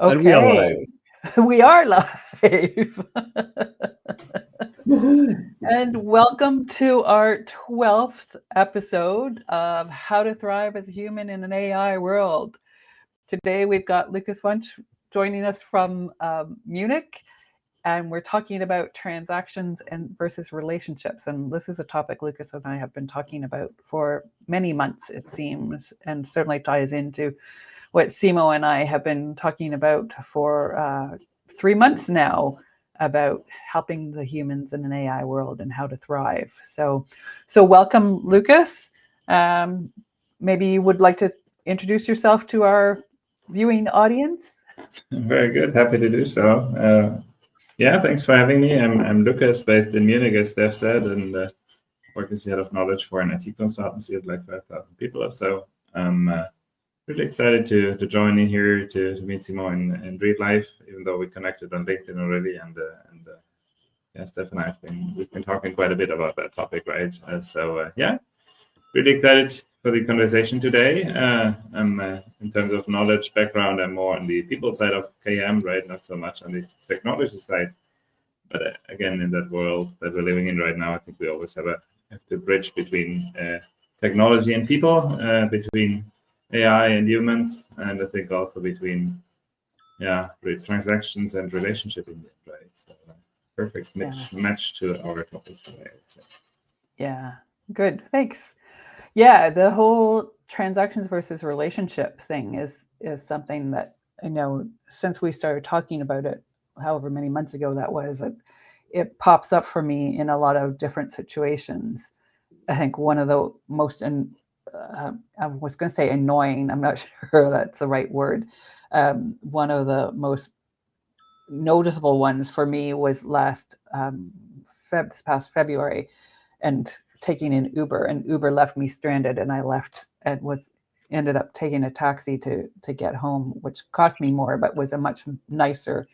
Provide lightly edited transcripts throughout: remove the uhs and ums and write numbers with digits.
And we are live. Okay, we are live. And welcome to our 12th episode of How to Thrive as a Human in an AI World. Today we've got Lucas Wunsch joining us from Munich, and we're talking about transactions and versus relationships. And this is a topic Lucas and I have been talking about for many months, it seems, and certainly ties into what Simo and I have been talking about for 3 months now about helping the humans in an AI world and how to thrive. So welcome, Lucas. Maybe you would like to introduce yourself to our viewing audience. Very good. Happy to do so. Thanks for having me. I'm Lucas, based in Munich, as Steph said, and work as the head of knowledge for an IT consultancy of like 5,000 people or so. I'm really excited to join in here to meet Simo in real life, even though we connected on LinkedIn already. And Steph and I we've been talking quite a bit about that topic, right? Really excited for the conversation today. In terms of knowledge background, I'm more on the people side of KM, right? Not so much on the technology side. But again, in that world that we're living in right now, I think we always have to bridge between technology and people, between AI and humans, and I think also between transactions and relationship in it, right? So perfect match to our topic today, I'd say. Yeah, good. Thanks. Yeah, the whole transactions versus relationship thing is something that I know since we started talking about it, however many months ago that was, it pops up for me in a lot of different situations. I think one of the most, I was going to say annoying, I'm not sure that's the right word. One of the most noticeable ones for me was this past February, and taking an Uber, and Uber left me stranded, and I left and ended up taking a taxi to get home, which cost me more, but was a much nicer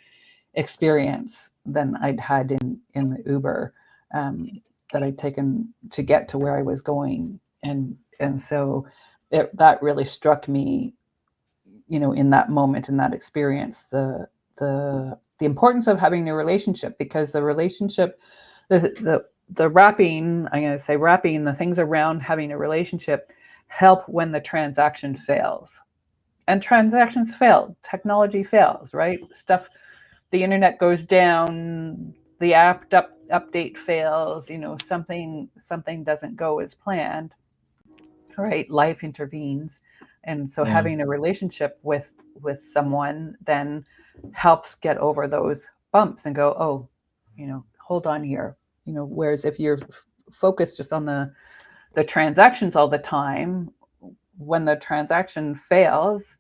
experience than I'd had in the Uber that I'd taken to get to where I was going. And so that really struck me, in that moment, in that experience, the importance of having a relationship, because the relationship, the wrapping, I'm going to say wrapping, the things around having a relationship help when the transaction fails. And transactions fail, technology fails, right? The internet goes down, the app update fails, something doesn't go as planned, right? Life intervenes. And so having a relationship with someone then helps get over those bumps and go, oh, hold on here. Whereas if you're focused just on the transactions all the time, when the transaction fails,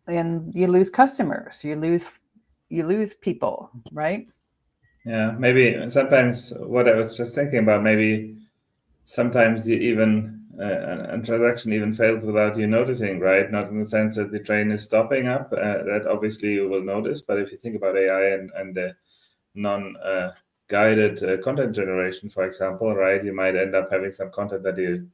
and you lose customers, you lose people, right? Yeah, maybe sometimes what I was just thinking about, maybe sometimes you even a transaction even fails without you noticing, right? Not in the sense that the train is stopping up, that obviously you will notice. But if you think about AI and the non-guided content generation, for example, right, you might end up having some content that you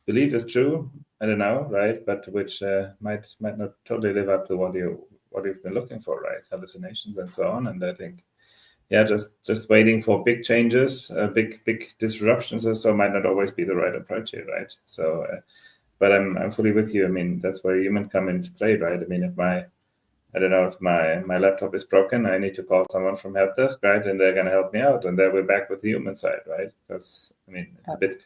believe is true, I don't know, right, but which might not totally live up to what you've been looking for, right? Hallucinations and so on. And I think, just waiting for big changes, big disruptions or so might not always be the right approach here, right? So, but I'm fully with you. I mean, that's where humans come into play, right? I mean, if my laptop is broken, I need to call someone from help desk, right? And they're gonna help me out, and then we're back with the human side, right? Because I mean, it's a bit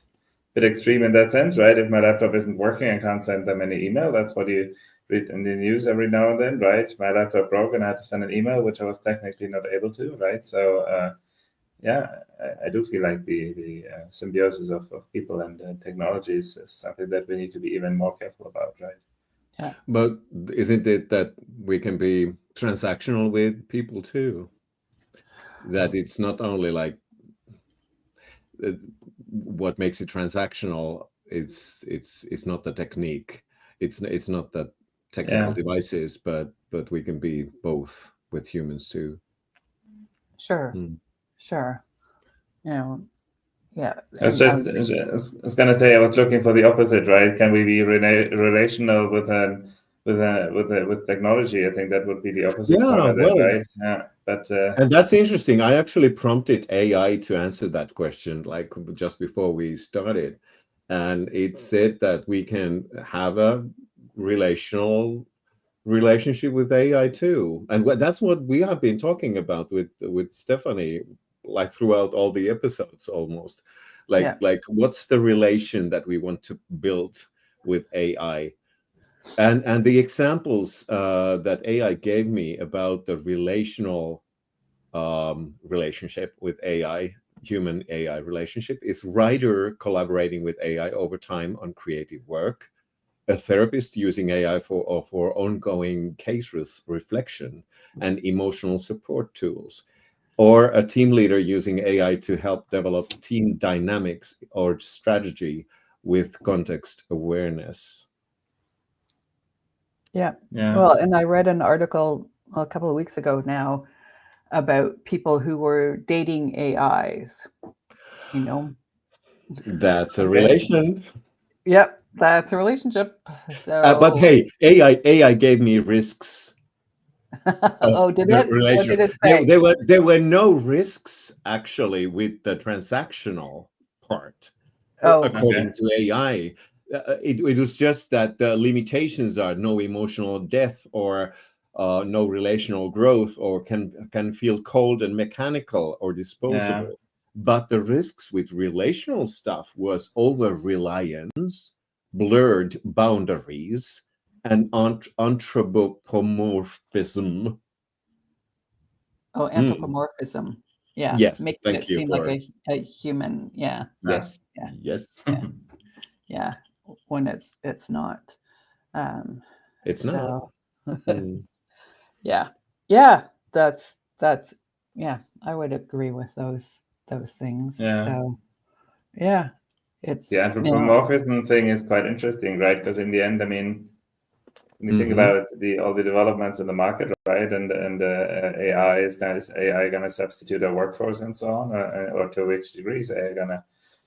extreme in that sense, right? If my laptop isn't working, I can't send them any email. That's what you read in the news every now and then, right? My laptop broke and I had to send an email, which I was technically not able to, right? So I do feel like the symbiosis of people and technologies is something that we need to be even more careful about, right? Yeah. But isn't it that we can be transactional with people too? That it's not only like what makes it transactional, it's not the technique, it's not the technical devices, but we can be both with humans too. Sure. Yeah. I was gonna say, I was looking for the opposite, right? Can we be relational with with technology. I think that would be the opposite Yeah, part of well, it, right? Yeah, but and that's interesting. I actually prompted AI to answer that question, like just before we started, and it said that we can have a relationship with AI too, and that's what we have been talking about with Stephanie, like throughout all the episodes almost. Like what's the relation that we want to build with AI? And the examples that AI gave me about the relational relationship with AI, human AI relationship, is writer collaborating with AI over time on creative work, a therapist using AI for ongoing case reflection and emotional support tools, or a team leader using AI to help develop team dynamics or strategy with context awareness. Yeah. yeah, Well, and I read an article a couple of weeks ago now about people who were dating AIs, you know. That's a okay, relation. Yep, that's a relationship. But So, hey, AI gave me risks of oh, did the it? What relation. did it There, say? there were no risks actually with the transactional part, Oh, okay, according to AI. It was just that the limitations are no emotional depth or no relational growth, or can feel cold and mechanical or yeah, disposable. But the risks with relational stuff was over reliance, blurred boundaries, and anthropomorphism. oh, Mm, anthropomorphism. Yeah, yes, making thank it you seem like for a human. Yeah, yeah, yes, yeah, yes. yeah, yeah. When it's not. Um, It's not. so, Mm, yeah, yeah. That's yeah. I would agree with those things. yeah. So, yeah, it's The anthropomorphism thing is quite interesting, right? Because in the end, I mean, when you think mhm. about all the developments in the market, right, and AI is AI going to substitute our workforce and so on, or to which degree is AI going to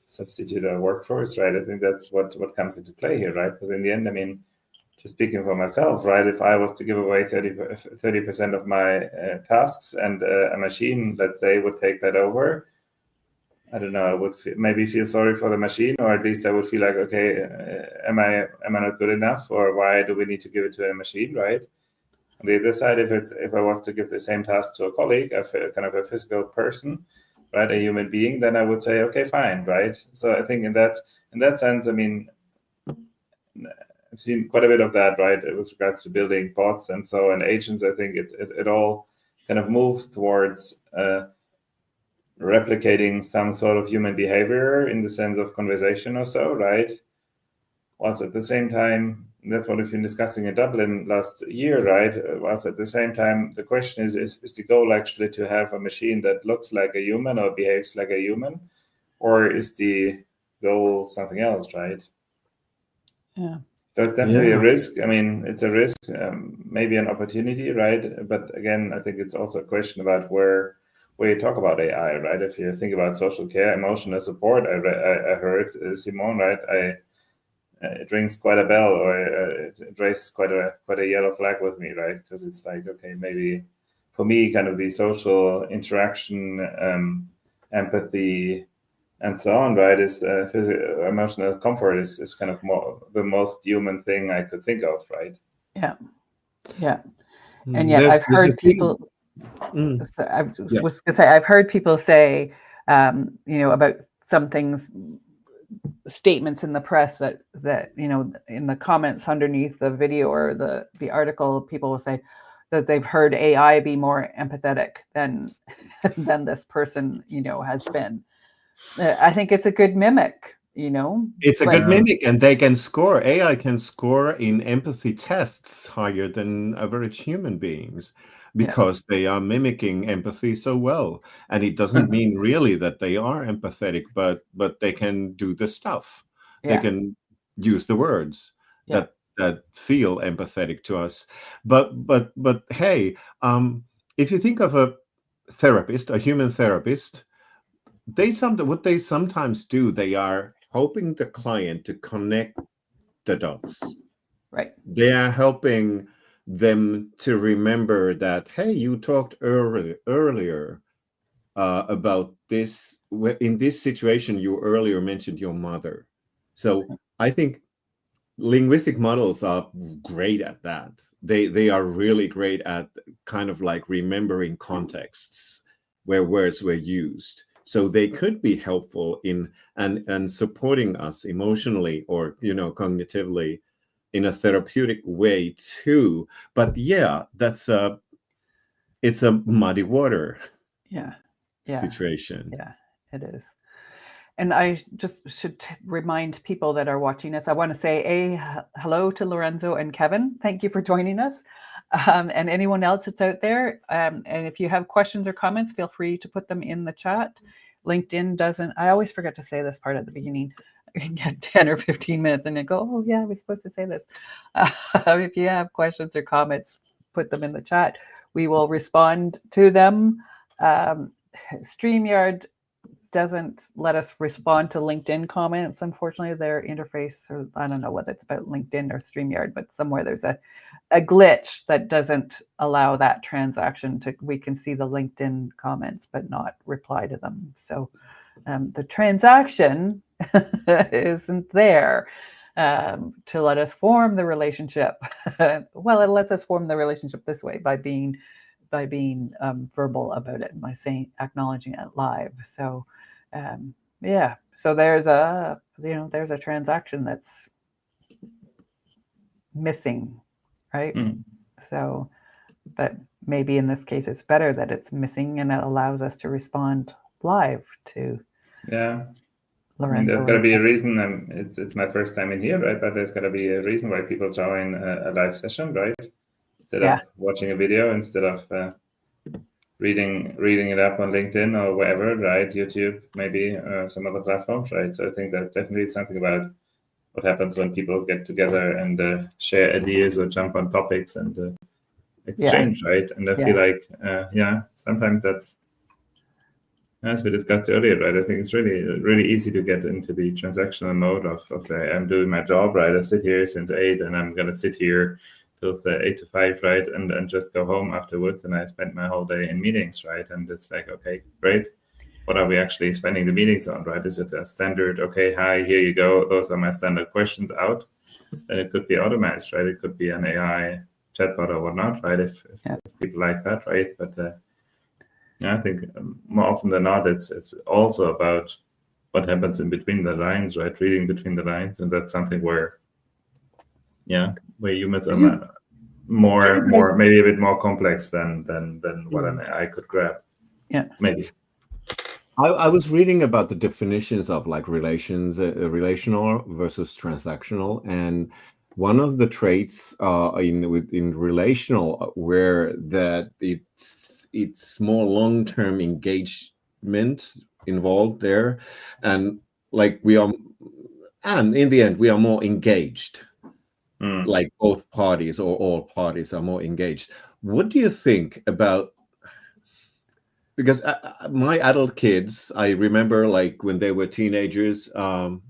substitute our workforce, right? I think that's what comes into play here, right? Because in the end, I mean, just speaking for myself, right, if I was to give away 30% of my tasks and a machine, let's say, would take that over, I don't know, I would maybe feel sorry for the machine, or at least I would feel like, okay, am I not good enough, or why do we need to give it to a machine, right? On the other side, if I was to give the same task to a colleague, kind of a physical person, right, a human being, then I would say, okay, fine, right? So I think in that sense, I mean, I've seen quite a bit of that, right, with regards to building bots and so and agents. I think it all kind of moves towards replicating some sort of human behavior in the sense of conversation or so, right? Whilst at the same time, that's what we've been discussing in Dublin last year, right? Whilst at the same time, the question is the goal actually to have a machine that looks like a human or behaves like a human, or is the goal something else, right? yeah, There's definitely a Yeah. risk. I mean, it's a risk, maybe an opportunity, right? But again, I think it's also a question about where you talk about AI, right? If you think about social care, emotional support, I heard Simone, right? It rings quite a bell, or it raises quite a yellow flag with me, right? Because it's like, okay, maybe for me, kind of the social interaction, empathy, and so on, right? Is emotional comfort is kind of more the most human thing I could think of, right? yeah, yeah. And Mm, yet, I've there's a heard thing. people. Mm, So I yeah. was going to say, I've heard people say, about some things, statements in the press that in the comments underneath the video or the article, people will say that they've heard AI be more empathetic than than this person has been. I think it's a good mimic, It's a good like Yeah, mimic, and they can score. AI can score in empathy tests higher than average human beings yeah, because they are mimicking empathy so well. And it doesn't mean really that they are empathetic, but they can do the stuff. They yeah, can use the words yeah, that feel empathetic to us. But hey, if you think of a therapist, a human therapist, what they sometimes do, they are helping the client to connect the dots. Right. They are helping them to remember that, hey, you talked earlier about this. In this situation, you earlier mentioned your mother. So I think linguistic models are great at that. They are really great at kind of like remembering contexts where words were used. So they could be helpful in and supporting us emotionally or cognitively in a therapeutic way too. But yeah, it's a muddy water Yeah. situation. Yeah, it is. And I just should remind people that are watching us, I want to say hello to Lorenzo and Kevin. Thank you for joining us. And anyone else that's out there. And if you have questions or comments, feel free to put them in the chat. LinkedIn doesn't, I always forget to say this part at the beginning. I can get 10 or 15 minutes and then go, oh yeah, we're supposed to say this. If you have questions or comments, put them in the chat. We will respond to them. StreamYard doesn't let us respond to LinkedIn comments. Unfortunately, their interface, or I don't know whether it's about LinkedIn or StreamYard, but somewhere there's a glitch that doesn't allow that transaction we can see the LinkedIn comments, but not reply to them. So the transaction isn't there to let us form the relationship. Well, it lets us form the relationship this way by being verbal about it, by acknowledging it live. So yeah, so there's a transaction that's missing, right? So, but maybe in this case it's better that it's missing, and it allows us to respond live to Lorenzo. There's got to be a reason. It's my first time in here, right? But there's got to be a reason why people join a live session, right? Instead of watching a video, instead of reading it up on LinkedIn or wherever, right? YouTube, maybe some other platforms, right? So I think that's definitely something about what happens when people get together and share ideas or jump on topics and exchange, right? And I feel like, sometimes that's, as we discussed earlier, right? I think it's really easy to get into the transactional mode of I'm doing my job, right? I sit here since 8 and I'm going to sit here till 8 to 5, right? And just go home afterwards. And I spent my whole day in meetings, right? And it's like, okay, great. What are we actually spending the meetings on, right? Is it a standard, okay, hi, here you go. Those are my standard questions out. Then it could be automated, right? It could be an AI chatbot or whatnot, right? If people like that, right? But I think more often than not, it's also about what happens in between the lines, right? Reading between the lines, and that's something where humans are more maybe a bit more complex than what an AI could grab. Yeah, maybe. I was reading about the definitions of like relational versus transactional, and one of the traits in relational where that it's more long-term engagement involved there, and like and in the end we are more engaged, like both parties or all parties are more engaged. What do you think about, because my adult kids, I remember like when they were teenagers, I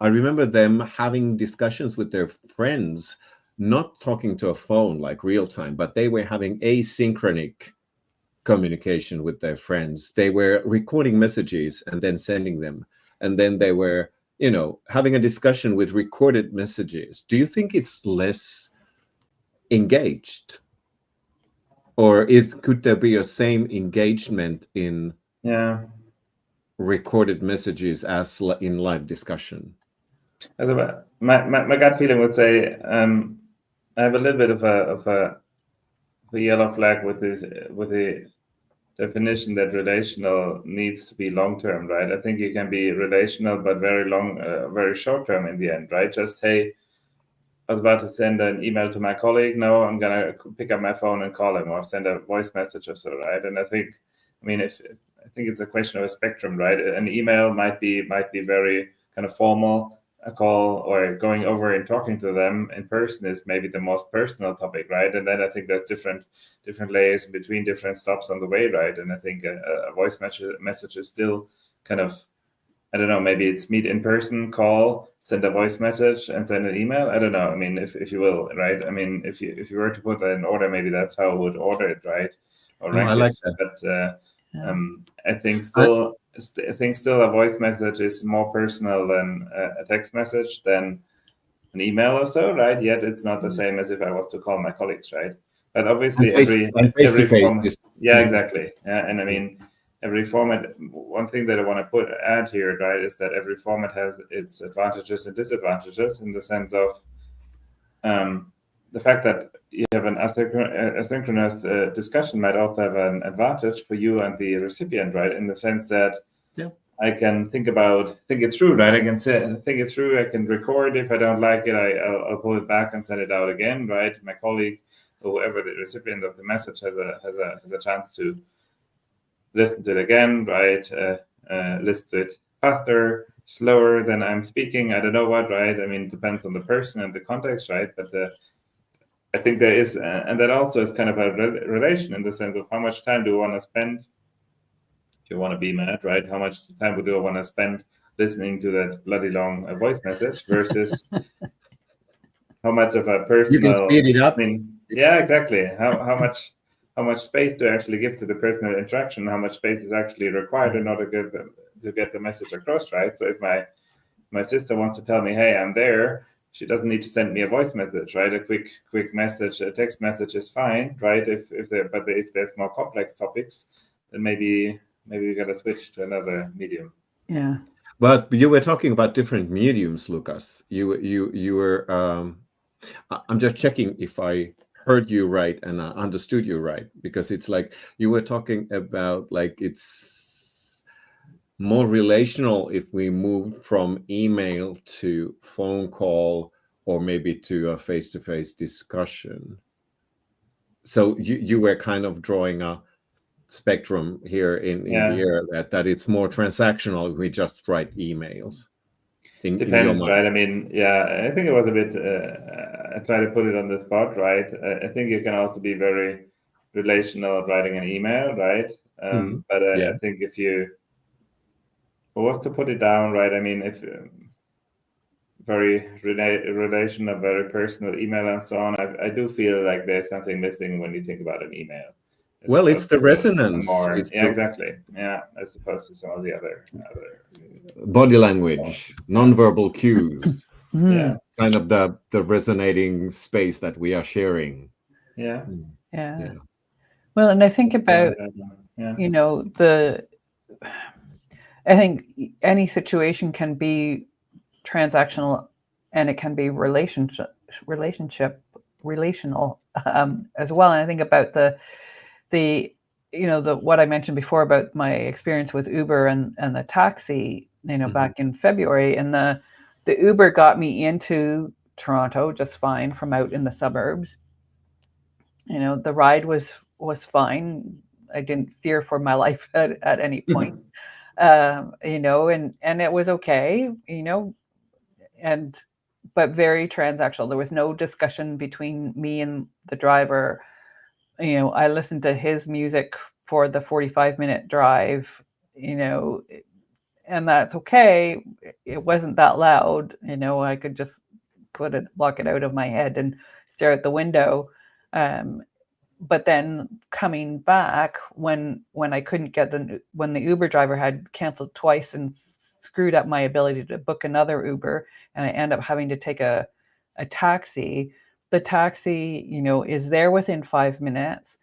remember them having discussions with their friends, not talking to a phone like real time, but they were having asynchronic communication with their friends. They were recording messages and then sending them. And then they were, having a discussion with recorded messages. Do you think it's less engaged? Or could there be a same engagement in recorded messages as in live discussion? As my gut feeling would say, I have a little bit of a yellow flag with the definition that relational needs to be long term, right? I think you can be relational but very long, very short term in the end, right? Just, hey, I was about to send an email to my colleague. No, I'm gonna pick up my phone and call him, or send a voice message or so, right? And I think it's a question of a spectrum, right? An email might be very kind of formal. A call or going over and talking to them in person is maybe the most personal topic, right? And then I think there's different layers in between, different stops on the way, right? And I think a voice message is still kind of I don't know, maybe it's meet in person, call, send a voice message, and send an email. I don't know. I mean, if you will, right? I mean, if you were to put that in order, maybe that's how I would order it, right? Or rank I like it. that. But Yeah. I think still a voice message is more personal than a text message than an email or so, right? Yet it's not the same as if I was to call my colleagues, right? But obviously, every face-to-face format, is yeah, exactly, yeah. And I mean, every format. One thing that I want to add here, right, is that every format has its advantages and disadvantages in the sense of the fact that you have an asynchronous discussion might also have an advantage for you and the recipient, right? In the sense that I can think it through, right? I can think it through. I can record. If I don't like it, I'll pull it back and send it out again, right? My colleague or whoever the recipient of the message has a chance to listen to it again, right? Listen to it faster, slower than I'm speaking. I don't know what, right? I mean, it depends on the person and the context, right? But I think there is, and that also is kind of a relation in the sense of how much time do you want to spend. If you want to be mad, right? How much time do I want to spend listening to that bloody long voice message versus how much of a personal? You can speed it up. I mean, yeah, exactly. How much space do I actually give to the personal interaction? How much space is actually required in order to get the message across, right? So if my sister wants to tell me, hey, I'm there, she doesn't need to send me a voice message, right? A quick message, a text message is fine, right? If there's more complex topics, then maybe we gotta switch to another medium. Yeah. But you were talking about different mediums, Lucas. You were. I'm just checking if I heard you right and I understood you right, because it's like you were talking about like it's more relational if we move from email to phone call or maybe to a face-to-face discussion. So you were kind of drawing a spectrum here in the air that it's more transactional if we just write emails. Depends, right? I mean, yeah, I think it was a bit. I try to put it on the spot, right? I think you can also be very relational writing an email, right? But I think if you was to put it down, right? I mean, if very relational, very personal email and so on, I do feel like there's something missing when you think about an email. Well, it's the resonance. Exactly. Yeah, as opposed to some of the other body language, nonverbal cues. Yeah, kind of the resonating space that we are sharing. Yeah. Well, and I think about you know I think any situation can be transactional, and it can be relational as well. And I think about the what I mentioned before about my experience with Uber and the taxi, back in February, and the Uber got me into Toronto just fine from out in the suburbs. The ride was fine. I didn't fear for my life at any point. And it was okay, but very transactional. There was no discussion between me and the driver. I listened to his music for the 45-minute drive, and that's okay. It wasn't that loud. I could just block it out of my head and stare at the window. But then coming back when I couldn't get when the Uber driver had canceled twice and screwed up my ability to book another Uber, and I end up having to take a taxi. The taxi, is there within 5 minutes.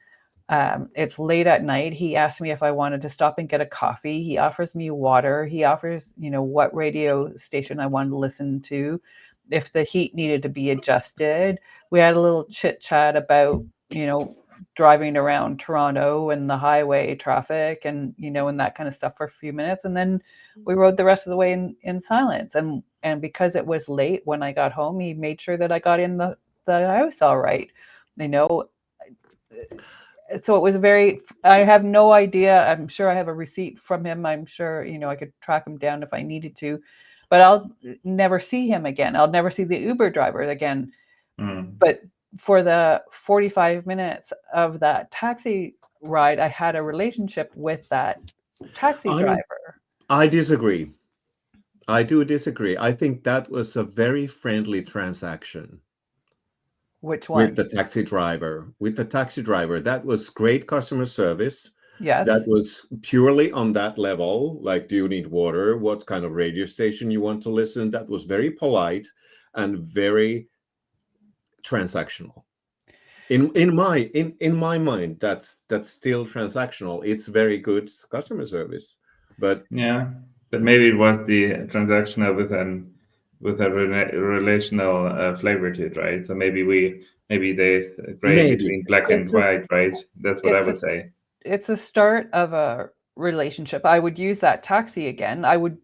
It's late at night. He asked me if I wanted to stop and get a coffee. He offers me water. He offers, what radio station I wanted to listen to, if the heat needed to be adjusted. We had a little chit chat about, driving around Toronto and the highway traffic and, and that kind of stuff for a few minutes. And then we rode the rest of the way in silence. And because it was late when I got home, he made sure that I got in the house all right. So it was I have no idea. I'm sure I have a receipt from him. I'm sure, I could track him down if I needed to, but I'll never see him again. I'll never see the Uber driver again. But for the 45 minutes of that taxi ride, I had a relationship with that taxi driver. I disagree. I do disagree. I think that was a very friendly transaction Which with one? the taxi driver. With the taxi driver, that was great customer service. Yes. That was purely on that level. Like, do you need water? What kind of radio station you want to listen? That was very polite and very transactional. In my mind, that's still transactional. It's very good customer service, but Yeah, but maybe it was the transactional with a relational flavor to it, right? So maybe they gray maybe between black and It's a white, right? That's what I it's a would say. it's a start of a relationship. I would use that taxi again. I would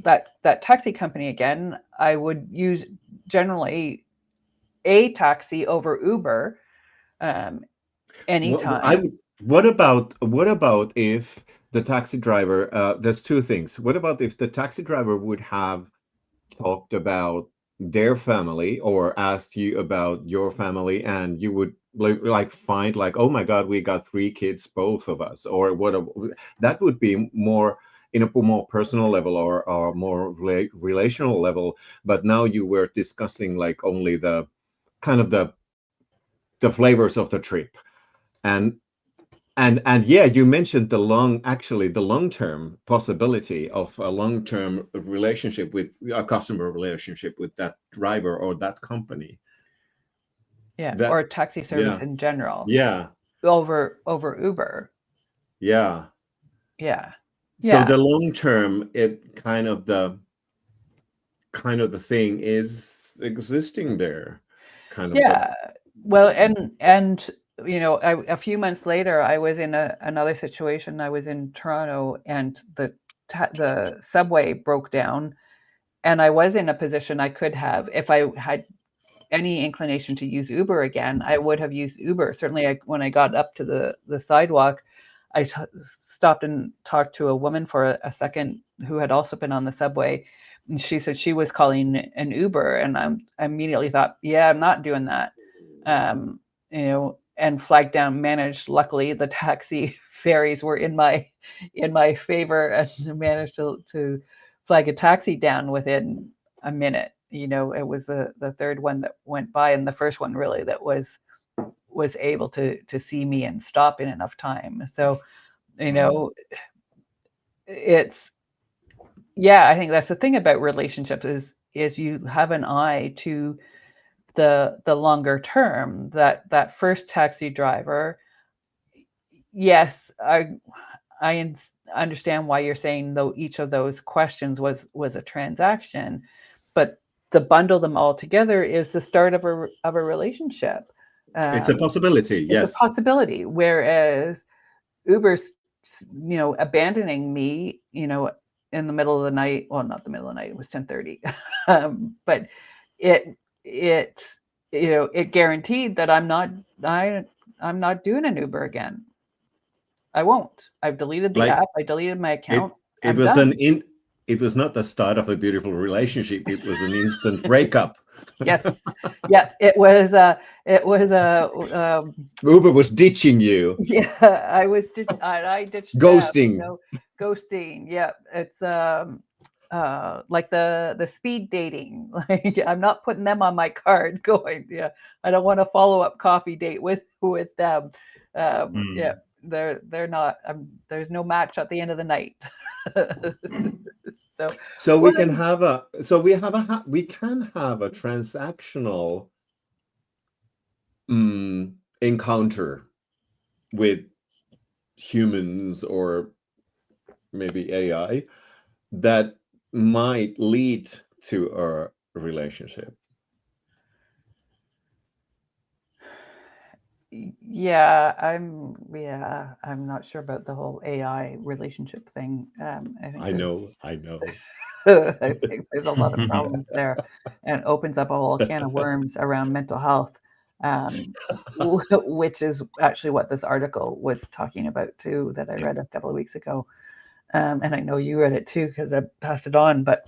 that taxi company again. I would use generally a taxi over Uber anytime. what about if the taxi driver? There's two things. What about if the taxi driver would have talked about their family or asked you about your family, and you would like find like, oh my God, we got 3 kids, both of us, or that would be more in a more personal level or more relational level. But now you were discussing like only the kind of the flavors of the trip. And yeah, you mentioned the long-term possibility of a long-term relationship with a customer relationship with that driver or that company. Yeah, That or taxi service yeah, in general yeah, over Uber. yeah. Yeah. So Yeah. the long term, it kind of the thing is existing there, kind of the Yeah. Well, and you know, a few months later, I was in another situation. I was in Toronto, and the subway broke down, and I was in a position I could have, if I had any inclination to use Uber again, I would have used Uber. Certainly, when I got up to the sidewalk, I stopped and talked to a woman for a second who had also been on the subway. And she said she was calling an Uber, and I immediately thought, yeah, I'm not doing that. You know, and flagged down, managed. Luckily, the taxi ferries were in my favor, and managed to flag a taxi down within a minute. You know, it was the third one that went by, and the first one really that was able to see me and stop in enough time. So, you know, it's yeah, I think that's the thing about relationships is you have an eye to the longer term. That first taxi driver, yes, I understand why you're saying though each of those questions was a transaction, but to bundle them all together is the start of a relationship. it's a possibility, It's a yes. possibility. Whereas Uber's, you know, abandoning me, you know, in the middle of the night. Well, not the middle of the night. It was 10:30, but it it you know it guaranteed that I'm not doing an Uber again. I won't. I've deleted the Like app. I deleted my it account. it I'm was done. it was not the start of a beautiful relationship, it was an instant breakup. Yes. Yeah. It was a Uber was ditching you, yeah. I ditched them. You ghosting. know, ghosting. Yeah. It's like the speed dating. Like I'm not putting them on my card. Going. Yeah. I don't want a follow up coffee date with them. Yeah. They're not. There's no match at the end of the night. So So we what can have a we can have a transactional encounter with humans or maybe AI that might lead to a relationship. I'm not sure about the whole AI relationship thing. I think I know. I think there's a lot of problems there, and it opens up a whole can of worms around mental health, which is actually what this article was talking about too, that I read a couple of weeks ago. And I know you read it too because I passed it on. But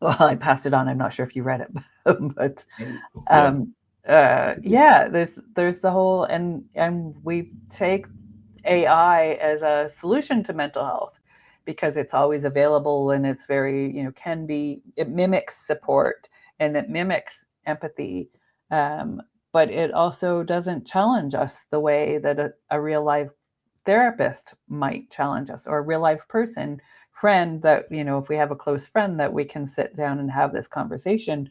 well, I passed it on. I'm not sure if you read it, but Yeah. yeah, there's the whole and we take AI as a solution to mental health, because it's always available and it's very, it mimics support and it mimics empathy. But it also doesn't challenge us the way that a real life therapist might challenge us, or a real life friend that, if we have a close friend that we can sit down and have this conversation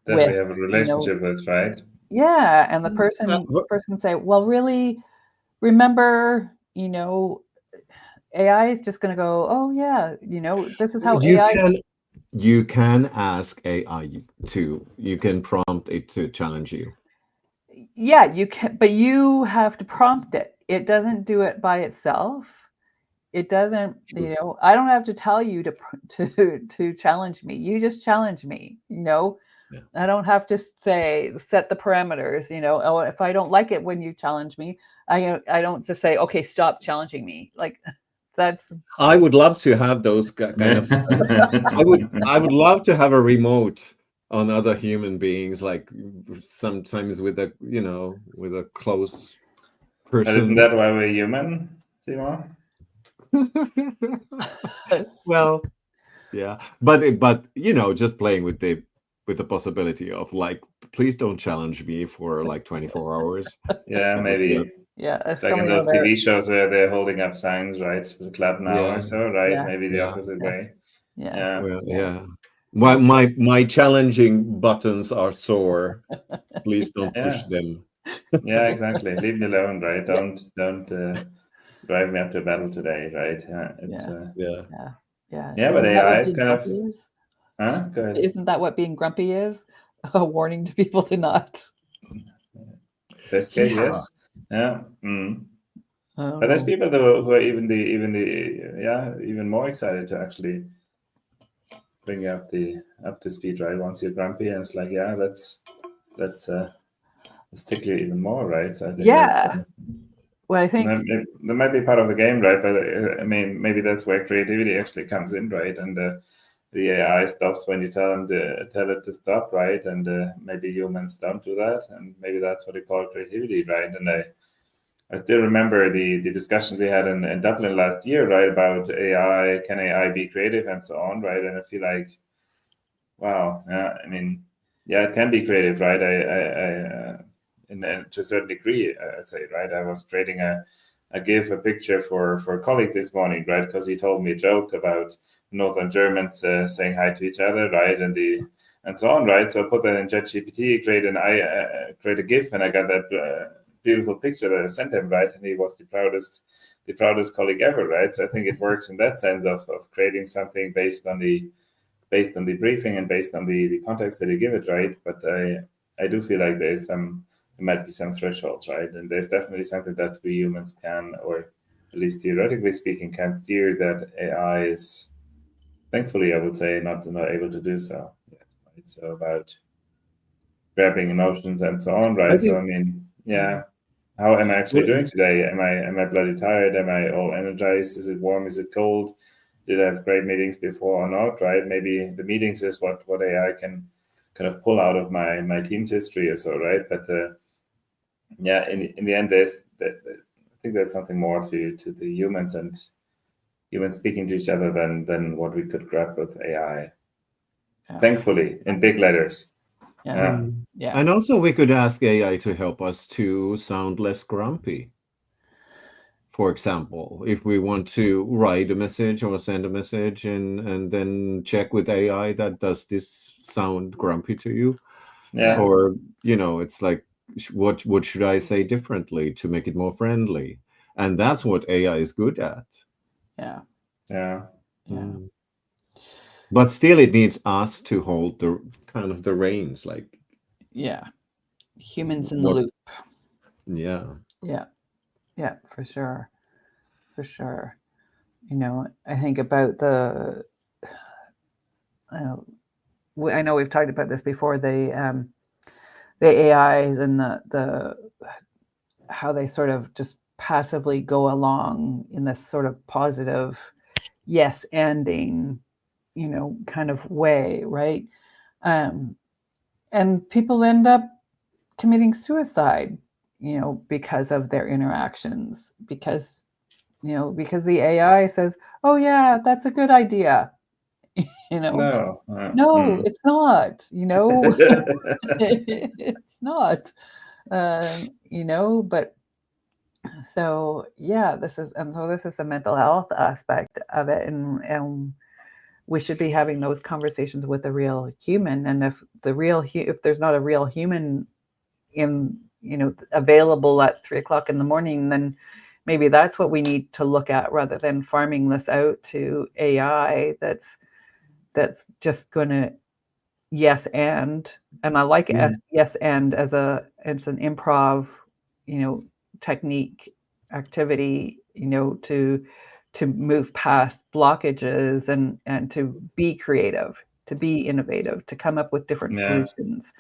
That with, we have a relationship with, right? Yeah. And the person say, well, really, remember, AI is just going to go, oh yeah, this is how you can ask AI you can prompt it to challenge you. Yeah, you can, but you have to prompt it. It doesn't do it by itself. It doesn't, I don't have to tell you to challenge me. You just challenge me, Yeah. I don't have to set the parameters, oh, if I don't like it when you challenge me, I don't just say, okay, stop challenging me. Like I would love to have those kind of I would love to have a remote on other human beings, like sometimes with a with a close person. Isn't that why we're human, Simon? Well, yeah, but just playing with the possibility of like, please don't challenge me for like 24 hours. Yeah, maybe. Yeah, it's like in those TV shows where they're holding up signs, right? Clap now or so, right? Yeah. Maybe the opposite way. Yeah. Well, yeah. My challenging buttons are sore. Please don't push them. Yeah, exactly. Leave me alone, right? Don't drive me up to a battle today, right? Yeah, it's yeah. But AI is kind of. Huh? Go ahead. Isn't that what being grumpy is? A warning to people to not. Best case, yes. Yeah. Mm. But there's people who are even more excited to actually bring you up to speed, right? Once you're grumpy, and it's like, yeah, let's tickle you even more, right? So I think well, I think that might be part of the game, right? But I mean, maybe that's where creativity actually comes in, right? And the AI stops when you tell it to stop, right? And maybe humans don't do that, and maybe that's what we call creativity, right? And I still remember the discussions we had in Dublin last year, right, about AI, can AI be creative and so on, right? And I feel like, wow, yeah, I mean, yeah, it can be creative, right? To a certain degree, I'd say, right? I was creating a picture for a colleague this morning, right? Because he told me a joke about Northern Germans saying hi to each other, right? And so on, right? So I put that in ChatGPT, create a GIF, and I got that beautiful picture that I sent him, right? And he was the proudest colleague ever, right? So I think it works in that sense of creating something based on the briefing and based on the context that you give it, right? But I do feel like there might be some thresholds, right? And there's definitely something that we humans can, or at least theoretically speaking, can steer that AI is, thankfully, I would say, not able to do so yet, right? So about grabbing emotions and so on, right? So I mean, yeah. How am I actually doing today? Am I bloody tired? Am I all energized? Is it warm? Is it cold? Did I have great meetings before or not? Right? Maybe the meetings is what AI can kind of pull out of my team's history or so, right? But yeah, in the end, I think there's something more to the humans and humans speaking to each other than what we could grab with AI. Yeah. Thankfully, in big letters. Yeah. And also we could ask AI to help us to sound less grumpy. For example, if we want to write a message or send a message and then check with AI that does this sound grumpy to you? Yeah. Or, it's like, what should I say differently to make it more friendly? And that's what AI is good at. Yeah. Yeah. Mm. But still it needs us to hold the kind of the reins, like humans in the loop. Yeah. Yeah, for sure. I think about I know we've talked about this before, the AIs and the how they sort of just passively go along in this sort of positive yes ending kind of way, right? And people end up committing suicide because of their interactions, because because the AI says, oh yeah, that's a good idea. No. No, it's not, it's not, but so yeah, this is the mental health aspect of it, and we should be having those conversations with a real human. And if there's not a real human in available at 3 o'clock in the morning, then maybe that's what we need to look at, rather than farming this out to AI that's just going to yes and I like yes and as an improv technique activity, to move past blockages and to be creative, to be innovative, to come up with different solutions.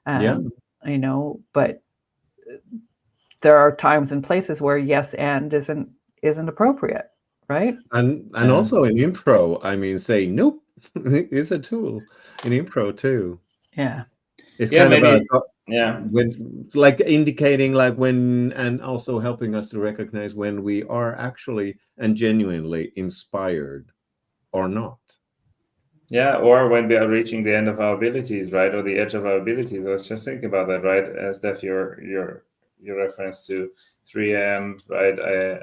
But there are times and places where yes and isn't appropriate, right? And also in improv, I mean, say nope is a tool in improv too. Yeah. It's kind maybe, of when, like, indicating like when, and also helping us to recognize when we are actually and genuinely inspired or not. Yeah, or when we are reaching the end of our abilities, right, or the edge of our abilities. I was just thinking about that, right, Steph, your reference to 3 a.m., right? I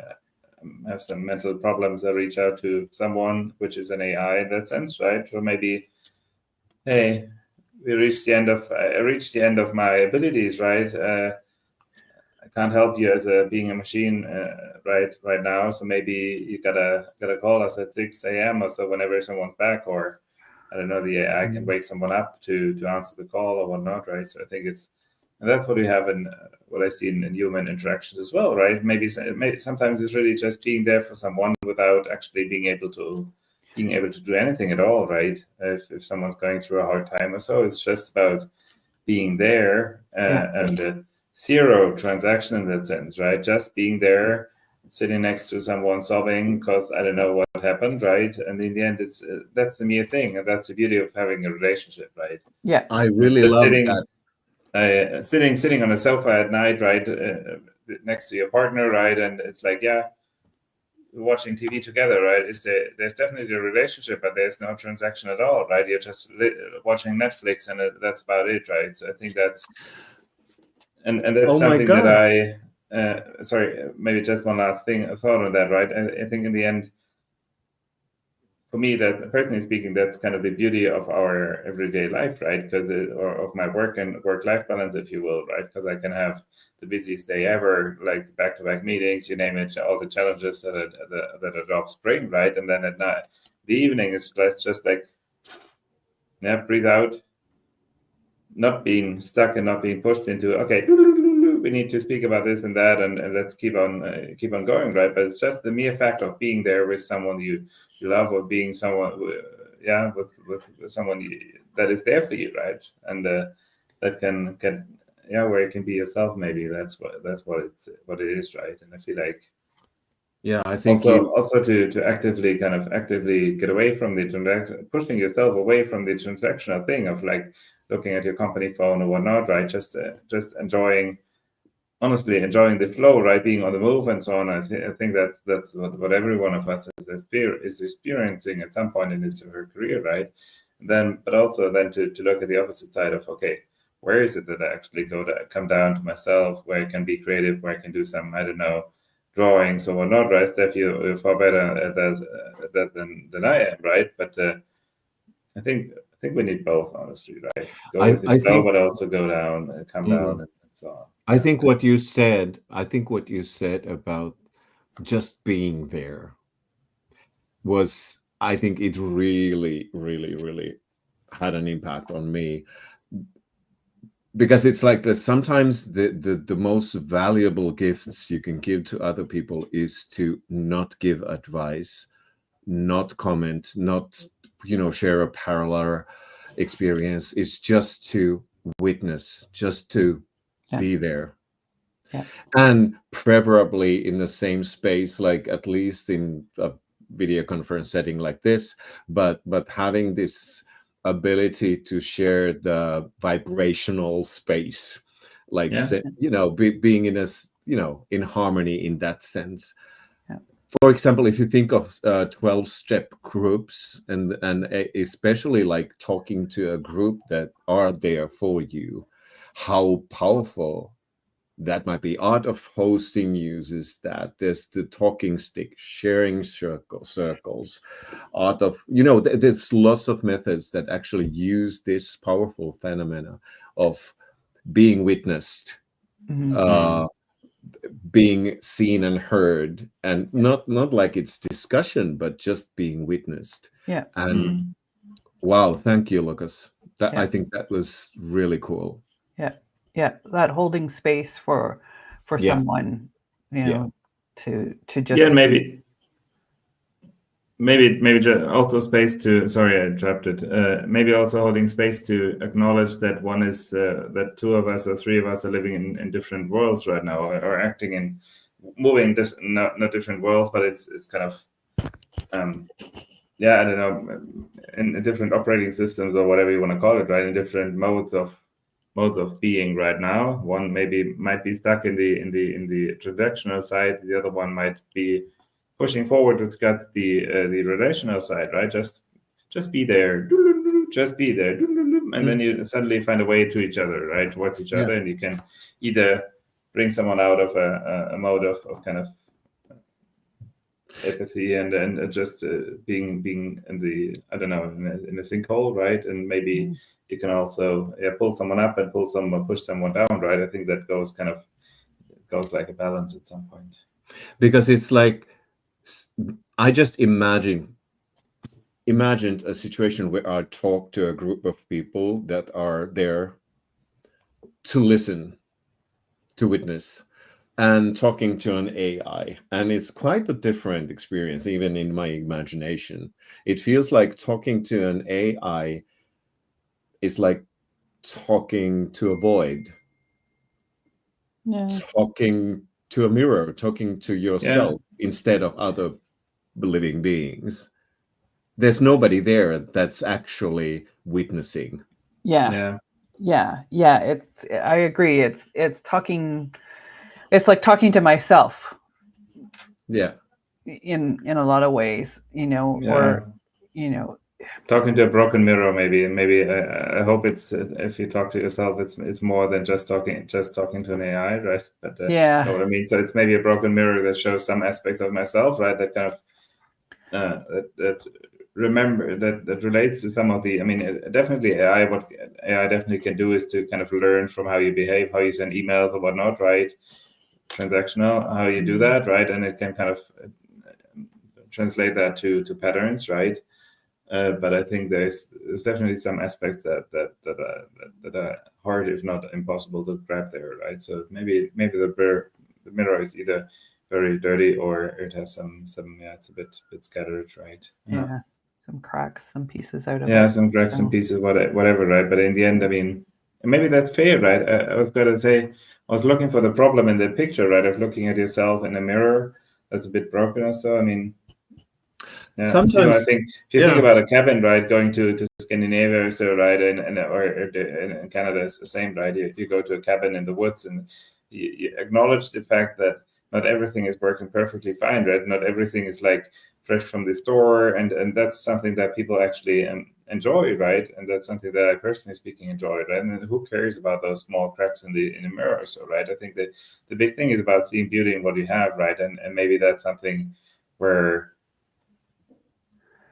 have some mental problems. I reach out to someone, which is an AI in that sense, right? Or maybe, hey, I reached the end of my abilities, right? I can't help you as being a machine, right now. So maybe you gotta call us at 6 a.m. or so whenever someone's back, or I don't know, the AI can wake someone up to answer the call or whatnot, right? So I think and that's what we have in what I see in human interactions as well, right? Maybe sometimes it's really just being there for someone without actually being able to do anything at all, right? If someone's going through a hard time or so, it's just about being there and zero transaction in that sense, right? Just being there, sitting next to someone sobbing because I don't know what happened, right? And in the end, it's that's the mere thing, and that's the beauty of having a relationship, right? Yeah, I really love that. Sitting on a sofa at night, right, next to your partner, right, and it's like, watching TV together, right? There's definitely a relationship, but there's no transaction at all, right? You're just watching Netflix, and that's about it, right? So I think that's something that I sorry, maybe just one last thought on that, right? I think in the end, for me, that personally speaking, that's kind of the beauty of our everyday life, right? Because or of my work-life balance, if you will, right? Because I can have the busiest day ever, like back-to-back meetings, you name it, all the challenges that a jobs bring, right? And then at night, the evening is just like, breathe out, not being stuck and not being pushed into, okay, we need to speak about this and that, and let's keep on going, right? But it's just the mere fact of being there with someone you love, or being someone, with someone that is there for you, right? And that can where you can be yourself. Maybe that's what it is, right? And I feel like, I think also to actively get away from the transaction, pushing yourself away from the transactional thing of like looking at your company phone or whatnot, right? Just honestly enjoying the flow, right? Being on the move and so on. I think that's what every one of us is experiencing at some point in his or her career, right? But also to look at the opposite side of, okay, where is it that I actually come down to myself, where I can be creative, where I can do some, I don't know, drawings or whatnot, right? Steph, you're far better at that than I am, right? But I think we need both, honestly, right? Go with the flow, but also go down and come down and so on. I think what you said about just being there was, I think it really, really, really had an impact on me, because it's like sometimes the most valuable gifts you can give to other people is to not give advice, not comment, not share a parallel experience. It's just to witness, just to be there. And preferably in the same space, like at least in a video conference setting like this, but having this ability to share the vibrational space, like being in a in harmony in that sense. for example, if you think of 12-step groups, and especially like talking to a group that are there for you, how powerful that might be. Art of hosting uses that. There's the talking stick, sharing circles. Art of, there's lots of methods that actually use this powerful phenomena of being witnessed, being seen and heard, and not like it's discussion, but just being witnessed. Yeah. And wow, thank you, Lucas. Yeah. I think that was really cool. Yeah, that holding space for someone, to just maybe also space to, sorry, I interrupted. Maybe also holding space to acknowledge that one is that two of us or three of us are living in different worlds right now, or acting in moving not different worlds, but it's kind of I don't know, in different operating systems or whatever you want to call it, right? In different modes of being right now. One might be stuck in the transactional side. The other one might be pushing forward. It's got the relational side, right? Just be there, just be there, and then you suddenly find a way to each other, right? Towards each other, and you can either bring someone out of a mode of kind of apathy and just being in the, I don't know, in a sinkhole, right? And maybe you can also pull someone up and push someone down, right? I think that goes like a balance at some point. Because it's like, I just imagined a situation where I talk to a group of people that are there to listen, to witness, and talking to an AI. And it's quite a different experience, even in my imagination. It feels like talking to an AI is like talking to a void, talking to a mirror, talking to yourself instead of other living beings. There's nobody there that's actually witnessing. Yeah. It's, I agree. It's talking. It's like talking to myself. Yeah. In a lot of ways, or talking to a broken mirror, maybe. And maybe I hope it's, if you talk to yourself, it's more than just talking to an AI, right? But you know what I mean. So it's maybe a broken mirror that shows some aspects of myself, right? That kind of that relates to some of the. I mean, definitely AI. What AI definitely can do is to kind of learn from how you behave, how you send emails or whatnot, right? Transactional, how you do that, right? And it can kind of translate that to patterns, right? But I think there's definitely some aspects that are hard, if not impossible, to grab there, right? So maybe the mirror is either very dirty or it has some it's a bit scattered, right? Yeah, some cracks, some pieces out of it. Yeah, some cracks, some pieces, whatever, right? But in the end, I mean, maybe that's fair, right? I was going to say, I was looking for the problem in the picture, right? Of looking at yourself in a mirror that's a bit broken or so. I mean, yeah, sometimes I think if you think about a cabin, right, going to Scandinavia or so, right, and in Canada it's the same, right? You go to a cabin in the woods and you acknowledge the fact that not everything is working perfectly fine, right? Not everything is like fresh from the store, and that's something that people actually enjoy, right? And that's something that I personally speaking enjoy, right? And who cares about those small cracks in the mirror, so, right? I think that the big thing is about seeing beauty in what you have, right? And maybe that's something where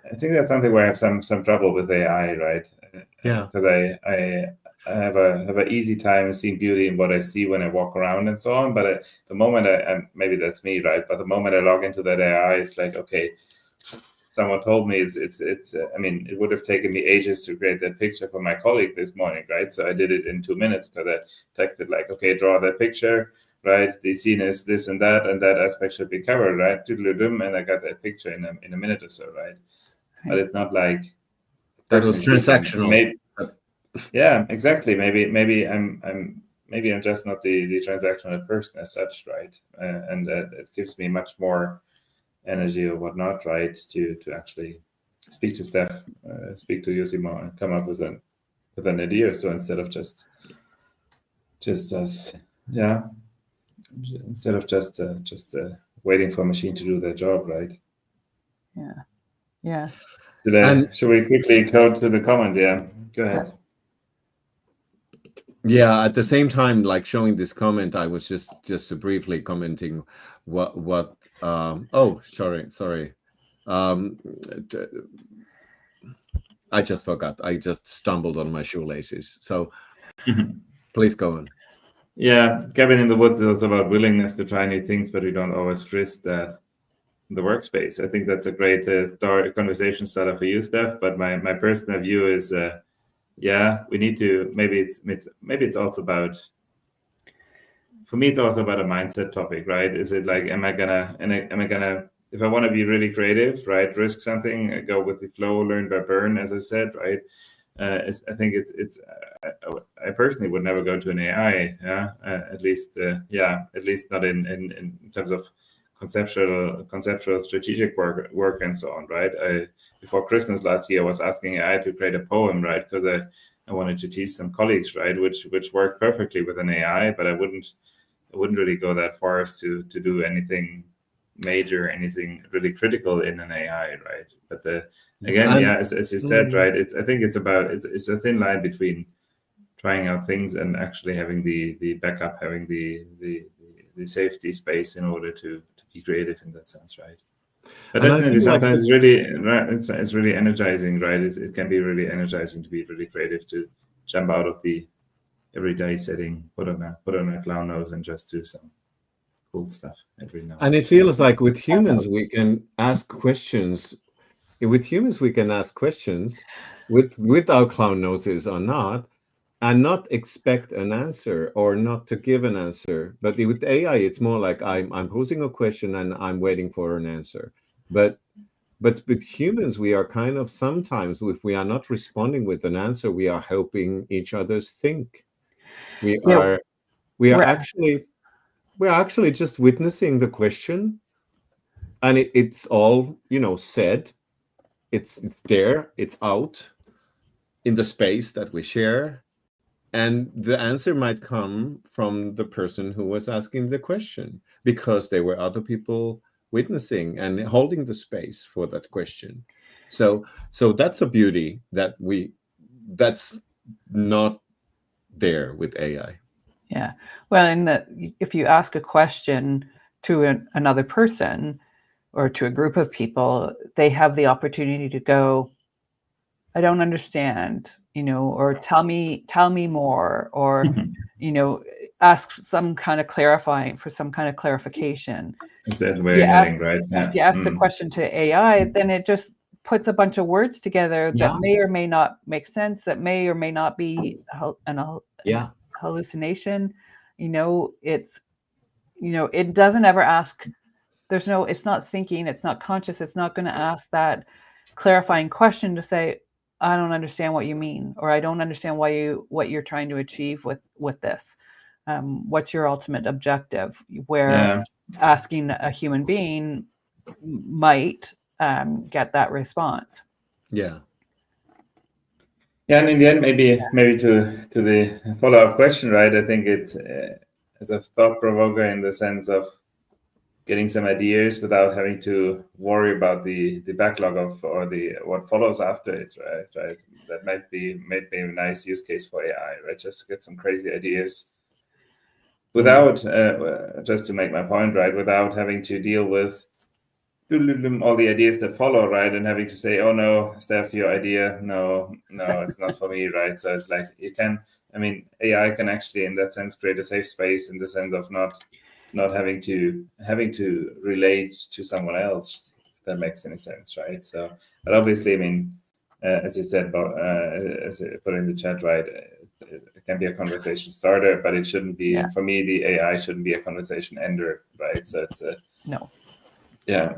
I think that's something where I have some trouble with AI, right? Yeah. Because I have an easy time seeing beauty in what I see when I walk around and so on. But the moment I maybe that's me, right? But the moment I log into that AI, it's like, okay, someone told me it's. I mean, it would have taken me ages to create that picture for my colleague this morning, right? So I did it in 2 minutes because I texted like, okay, draw that picture. Right, the scene is this and that aspect should be covered, right? And I got that picture in a minute or so, right? But it's not like that was transactional. Maybe, yeah, exactly. Maybe I'm just not the transactional person as such, right? And it gives me much more energy or whatnot, right? To actually speak to Steph, speak to Yosimo, and come up with an idea. So instead of just instead of just waiting for a machine to do their job, right? Yeah. Should we quickly go to the comment? Yeah, go ahead. Yeah, at the same time, like showing this comment, I was just briefly commenting what oh, sorry. I just forgot. I just stumbled on my shoelaces. So please go on. Yeah, Cabin in the Woods is also about willingness to try new things, but we don't always risk that in the workspace. I think that's a great conversation starter for you, Steph. But my personal view is, yeah, we need to. Maybe it's also about. For me, it's also about a mindset topic, right? Is it like, am I gonna, if I want to be really creative, right, risk something, go with the flow, learn by burn, as I said, right? I think I personally would never go to an AI, yeah, at least not in terms of conceptual strategic work and so on, right? Before Christmas last year, I was asking AI to create a poem, right? Because I wanted to teach some colleagues, right, which worked perfectly with an AI, but I wouldn't really go that far as to do anything major, anything really critical in an AI, right? But again, yeah, as you said, right, I think it's a thin line between trying out things and actually having the backup, having the safety space in order to be creative in that sense, right? But definitely, sometimes it's really energizing, right? It can be really energizing to be really creative, to jump out of the everyday setting, put on a clown nose, and just do some cool stuff every now and it feels like with humans we can ask questions. With humans we can ask questions with our clown noses or not, and not expect an answer or not to give an answer. But with AI, it's more like I'm posing a question and I'm waiting for an answer. But with humans, we are kind of sometimes, if we are not responding with an answer, we are helping each other's think. We're actually just witnessing the question, and it's all said. It's there. It's out in the space that we share. And the answer might come from the person who was asking the question, because there were other people witnessing and holding the space for that question. So that's a beauty that's not there with AI. Yeah. Well, if you ask a question to another person or to a group of people, they have the opportunity to go, I don't understand, or tell me more, or, ask some kind of clarification. Is that where you're heading, right? Yeah. If you ask the question to AI, then it just puts a bunch of words together that may or may not make sense, that may or may not be an hallucination. It doesn't ever ask. It's not thinking, it's not conscious, it's not going to ask that clarifying question to say, I don't understand what you mean, or I don't understand what you're trying to achieve with this. What's your ultimate objective? Where asking a human being might get that response. Yeah. Yeah, and in the end, maybe to the follow-up question, right? I think it's as a thought provoker in the sense of getting some ideas without having to worry about the backlog of or what follows after it, right? That might be a nice use case for AI, right? Just get some crazy ideas without just to make my point, right? Without having to deal with all the ideas that follow, right? And having to say, oh no, Steph, your idea, no, it's not for me, right? So it's like AI can actually, in that sense, create a safe space in the sense of not having to relate to someone else, if that makes any sense, right? So, but obviously, as you said, as I put in the chat, right, it can be a conversation starter, but it shouldn't be. For me, the AI shouldn't be a conversation ender, right? So it's no. Yeah.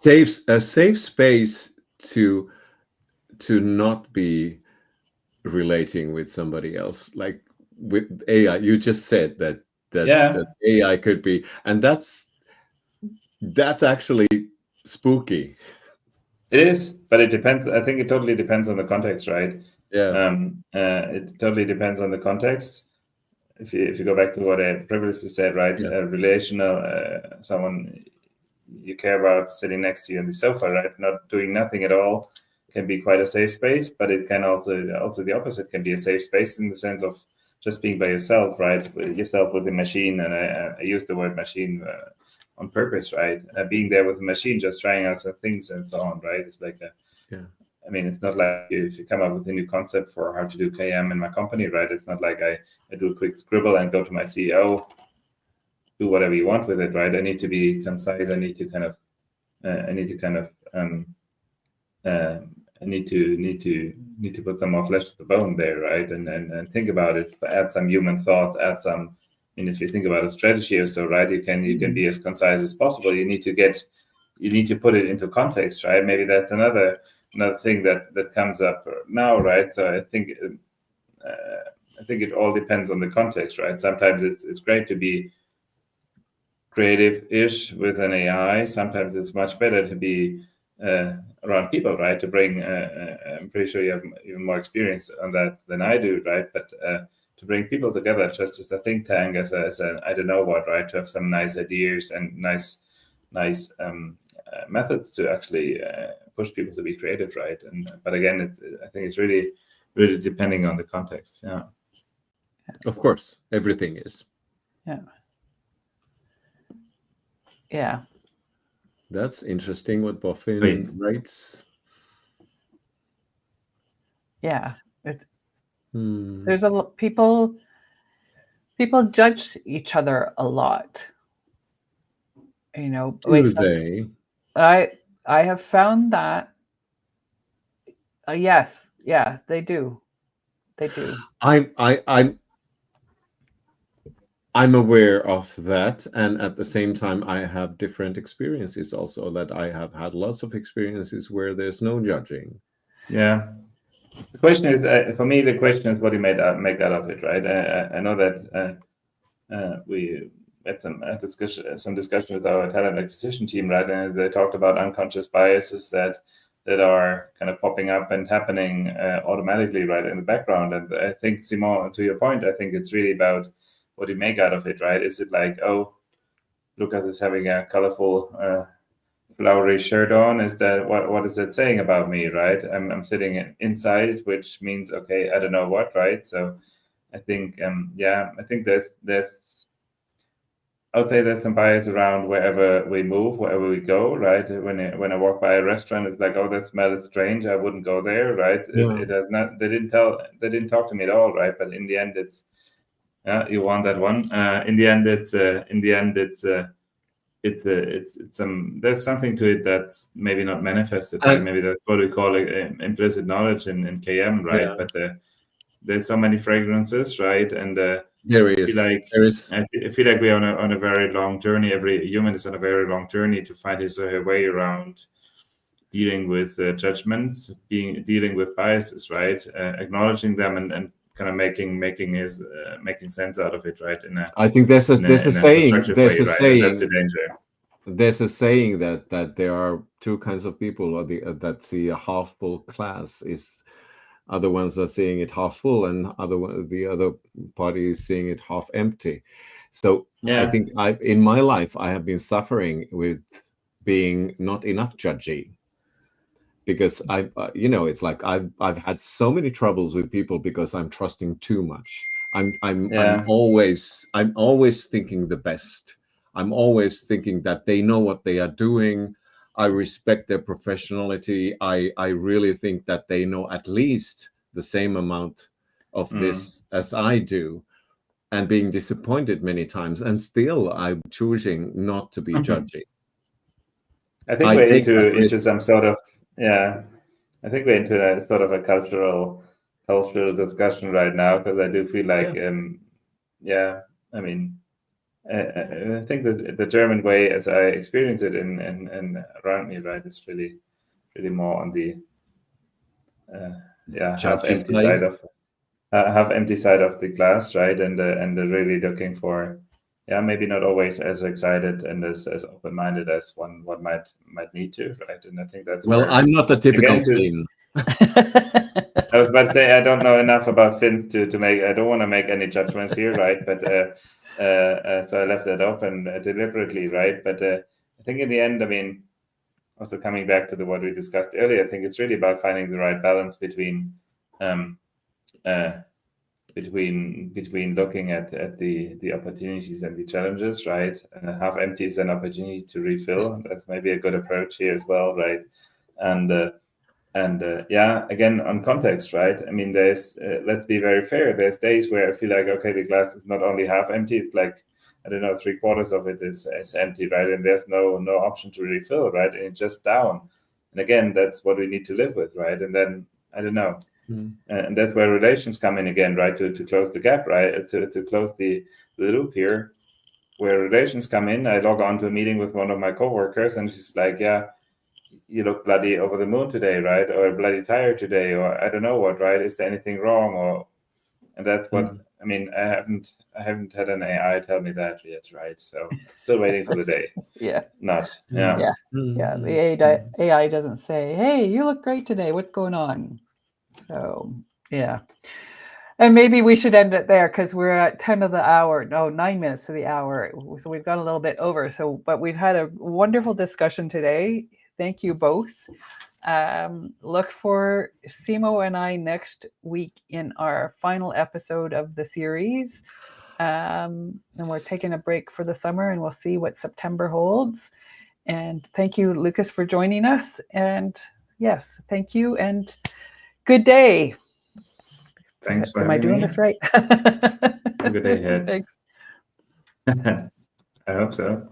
A safe space to not be relating with somebody else, like with AI. You just said that AI could be, and that's actually spooky. It is, but it depends. I think it totally depends on the context, right? Yeah. It totally depends on the context. if you go back to what I previously said, right? Relational, someone you care about sitting next to you on the sofa, right? Not doing nothing at all can be quite a safe space, but it can also the opposite can be a safe space in the sense of just being by yourself, right? Yourself with the machine, and I use the word machine on purpose, right? Being there with the machine, just trying out some things and so on, right? It's like I mean, it's not like if you come up with a new concept for how to do KM in my company, right? It's not like I do a quick scribble and go to my CEO, do whatever you want with it, right? I need to be concise. I need to kind of put some more flesh to the bone there, right? And think about it, add some human thought, add some. And if you think about a strategy or so, right, you can be as concise as possible. You need to put it into context, right? Maybe that's another thing that comes up now, right? So I think it all depends on the context, right? Sometimes it's great to be creative-ish with an AI. Sometimes it's much better to be around people, right? To bring, I'm pretty sure you have even more experience on that than I do, right? But to bring people together just as a think tank, as an I don't know what, right? To have some nice ideas and nice methods to actually push people to be creative, right? But again, I think it's really depending on the context. Yeah. Of course, everything is. Yeah. That's interesting what Boffin writes. Yeah. There's people judge each other a lot. Do they? I have found that. Yes. Yeah, they do. They do. I'm aware of that, and at the same time, I have different experiences also. That I have had lots of experiences where there's no judging. Yeah. The question is, for me, the question is what you make out of it, right? I know that we had some discussion with our talent acquisition team, right? And they talked about unconscious biases that are kind of popping up and happening automatically, right, in the background. And I think, Simon, to your point, I think it's really about what you make out of it, right? Is it like, oh, Lucas is having a colorful flowery shirt on? Is that what is that saying about me, right? I'm sitting inside, which means, okay, I don't know what, right? So I think I think there's I would say there's some bias around wherever we move, wherever we go, right? When I walk by a restaurant, it's like, oh, that smell is strange, I wouldn't go there, right? It has not. They didn't talk to me at all, right? But in the end, it's you want that one. In the end, it's there's something to it that's maybe not manifested, right? Maybe that's what we call implicit knowledge in KM, right? But there's so many fragrances, right? And I feel like we're on a very long journey. Every human is on a very long journey to find his or her way around dealing with judgments, dealing with biases, right? Acknowledging them and kind of making sense out of it, right? I think there's a saying. There's a saying. That's a danger. There's a saying that there are two kinds of people, or that see a half full glass. Is other ones are seeing it half full, and the other party is seeing it half empty. So I think in my life I have been suffering with being not enough judgy. Because it's like I've had so many troubles with people because I'm trusting too much. I'm always thinking the best. I'm always thinking that they know what they are doing. I respect their professionality. I really think that they know at least the same amount of this as I do, and being disappointed many times. And still, I'm choosing not to be judgy. I think we're into some sort of I think we're into a sort of a cultural discussion right now, because I do feel like I mean, I think that the German way, as I experience it in around me, right, is really more on the half empty side of the glass, right, and really looking for maybe not always as excited and as open-minded as one might need to, right? And I think that's I'm not the typical thing. I was about to say I don't know enough about fins to make. I don't want to make any judgments here, right? But so I left that open deliberately, right? But I think in the end, I mean, also coming back to what we discussed earlier, I think it's really about finding the right balance between between looking at the opportunities and the challenges, right? Half empty is an opportunity to refill. That's maybe a good approach here as well, right? And yeah, again, on context, right? I mean, there's let's be very fair. There's days where I feel like, okay, the glass is not only half empty; it's like, I don't know, 3/4 of it is empty, right? And there's no option to refill, right? And it's just down. And again, that's what we need to live with, right? And then I don't know. And that's where relations come in again, right? To close the gap, right? To close the loop here, where relations come in. I log on to a meeting with one of my coworkers, and she's like, "Yeah, you look bloody over the moon today, right? Or bloody tired today, or I don't know what, right? Is there anything wrong?" And that's what I mean. I haven't had an AI tell me that yet, right? So still waiting for the day. Yeah. Yeah. The AI doesn't say, "Hey, you look great today. What's going on?" So yeah. And maybe we should end it there because we're at 10 of the hour. No, 9 minutes to the hour. So we've got a little bit over. But we've had a wonderful discussion today. Thank you both. Look for Simo and I next week in our final episode of the series. And we're taking a break for the summer, and we'll see what September holds. And thank you, Lucas, for joining us. And yes, thank you. And good day. Thanks for Am I having doing me. this right? Good day ahead. Thanks. I hope so.